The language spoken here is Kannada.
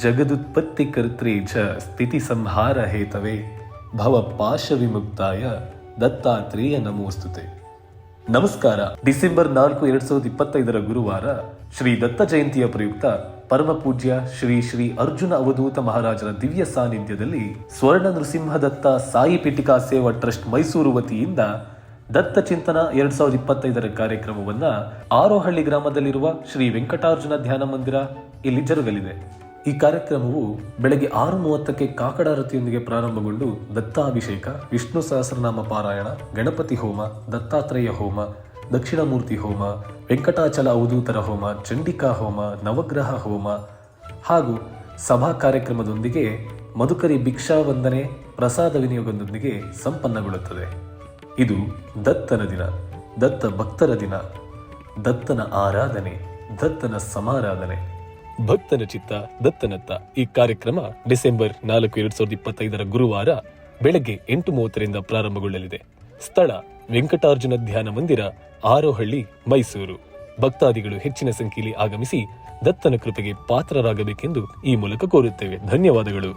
ಜಗದುತ್ಪತ್ತಿಕರ್ತೃ ಚ ಸ್ಥಿತಿ ಸಂಹಾರ ಹೇತವೇ ಭವ ಪಾಶ ವಿಮುಕ್ತಾಯ ದತ್ತಾತ್ರೇಯ ನಮೋಸ್ತುತೆ. ನಮಸ್ಕಾರ. ಡಿಸೆಂಬರ್ 4, 2025 ಗುರುವಾರ ಶ್ರೀ ದತ್ತ ಜಯಂತಿಯ ಪ್ರಯುಕ್ತ ಪರಮ ಪೂಜ್ಯ ಶ್ರೀ ಶ್ರೀ ಅರ್ಜುನ ಅವಧೂತ ಮಹಾರಾಜರ ದಿವ್ಯ ಸಾನ್ನಿಧ್ಯದಲ್ಲಿ ಸ್ವರ್ಣ ನೃಸಿಂಹ ದತ್ತ ಸಾಯಿ ಪೀಠಿಕಾ ಸೇವಾ ಟ್ರಸ್ಟ್ ಮೈಸೂರು ವತಿಯಿಂದ ದತ್ತ ಚಿಂತನ 2025 ಕಾರ್ಯಕ್ರಮವನ್ನ ಆರೋಹಳ್ಳಿ ಗ್ರಾಮದಲ್ಲಿರುವ ಶ್ರೀ ವೆಂಕಟಾರ್ಜುನ ಧ್ಯಾನ ಮಂದಿರ ಇಲ್ಲಿ ಜರುಗಲಿದೆ. ಈ ಕಾರ್ಯಕ್ರಮವು ಬೆಳಗ್ಗೆ 6:30ಕ್ಕೆ ಕಾಕಡಾರತಿಯೊಂದಿಗೆ ಪ್ರಾರಂಭಗೊಂಡು ದತ್ತಾಭಿಷೇಕ, ವಿಷ್ಣು ಸಹಸ್ರನಾಮ ಪಾರಾಯಣ, ಗಣಪತಿ ಹೋಮ, ದತ್ತಾತ್ರೇಯ ಹೋಮ, ದಕ್ಷಿಣಮೂರ್ತಿ ಹೋಮ, ವೆಂಕಟಾಚಲ ಅವಧೂತರ ಹೋಮ, ಚಂಡಿಕಾ ಹೋಮ, ನವಗ್ರಹ ಹೋಮ ಹಾಗೂ ಸಭಾ ಕಾರ್ಯಕ್ರಮದೊಂದಿಗೆ ಮಧುಕರಿ ಭಿಕ್ಷಾ ವಂದನೆ, ಪ್ರಸಾದ ವಿನಿಯೋಗದೊಂದಿಗೆ ಸಂಪನ್ನಗೊಳ್ಳುತ್ತದೆ. ಇದು ದತ್ತನ ದಿನ, ದತ್ತ ಭಕ್ತರ ದಿನ, ದತ್ತನ ಆರಾಧನೆ, ದತ್ತನ ಸಮಾರಾಧನೆ. ಭಕ್ತನ ಚಿತ್ತ ದತ್ತನತ್ತ. ಈ ಕಾರ್ಯಕ್ರಮ ಡಿಸೆಂಬರ್ 4, 2025 ಗುರುವಾರ ಬೆಳಗ್ಗೆ 8:30ರಿಂದ ಪ್ರಾರಂಭಗೊಳ್ಳಲಿದೆ. ಸ್ಥಳ ವೆಂಕಟಾರ್ಜುನ ಧ್ಯಾನ ಮಂದಿರ, ಆರೋಹಳ್ಳಿ, ಮೈಸೂರು. ಭಕ್ತಾದಿಗಳು ಹೆಚ್ಚಿನ ಸಂಖ್ಯೆಯಲ್ಲಿ ಆಗಮಿಸಿ ದತ್ತನ ಕೃಪೆಗೆ ಪಾತ್ರರಾಗಬೇಕೆಂದು ಈ ಮೂಲಕ ಕೋರುತ್ತೇವೆ. ಧನ್ಯವಾದಗಳು.